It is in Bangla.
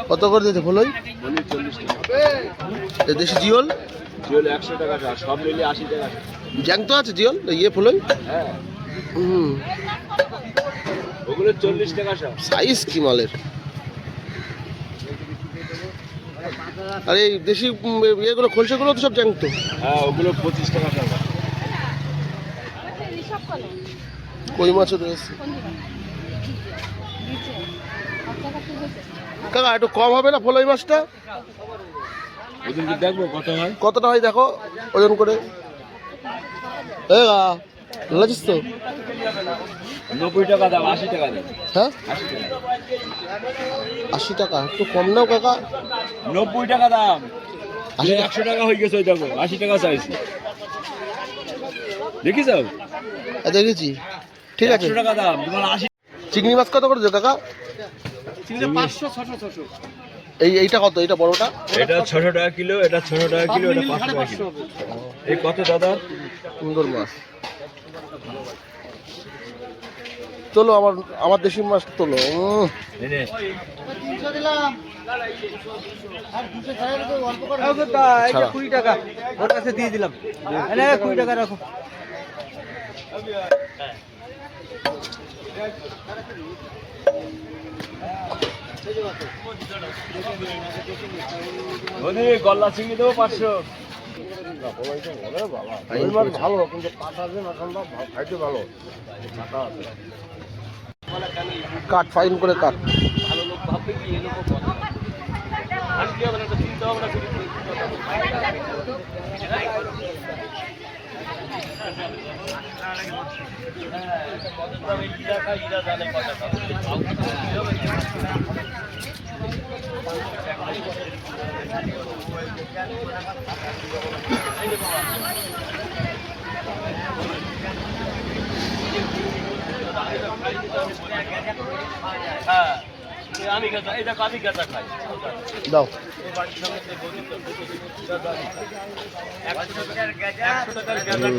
কত করে দিতে ফলই? ফলই 40 টাকা। দেশি জিওল? জিওল 100 টাকা, সব মিলিয়ে 80 টাকা। জ্যান্ত আছে জিওল ইয়ে ফলই? হ্যাঁ, হুম, ওগুলো 40 টাকা সব। সাইজ কি মালের? আর এই দেশি ইয়েগুলো খোলসাগুলো তো সব জ্যান্ত। হ্যাঁ, ওগুলো 25 টাকা সব। কই মাছও রয়েছে। কাকা একটু কম হবে না ফলই মাছটা? ওদেরকে দেখবো কত হয়। কতটা হয় দেখো ওজন করে। লাজিস তো? 90 টাকা দাম, 80 টাকা দাম। হ্যাঁ 80 টাকা, 80 টাকা, একটু কম নাও কাকা। 90 টাকা দাম। 80 100 টাকা হয়ে গেছে, ওই দেখো 80 টাকা চাইছি। দেখিস দেখেছি, ঠিক আছে। 100 টাকা দাম, তোমার 80। চিংড়ি মাছ কত করে দিও কাকা? চিংড়ি 500, 600, 600। এইটা কত? এইটা বড়টা? এটা 600 টাকা কিলো, এটা 600 টাকা কিলো, এটা 500 টাকা কিলো। এই কত দাদা? সুন্দর মাছ। চলো আমার দেশি মাছ তোলো। এনে ছাড়া। 20 টাকা ওর কাছে দিয়ে দিলাম। 20 টাকা রাখো। ওদি গল্লা চিংড়ি দেবো 500। ভালো কিন্তু পাটা যে না খাইতে ভালো। কাট ফাইন করে কাট। ভালো লোক ভাববে কি, এলো কথা আজকে হবে না, চিন্তা ভাবনা করি। হ্যাঁ, আমি গাঁজা, এই দেখো আমি গাঁজা খাই। দাও। 100 টাকার গাঁজা।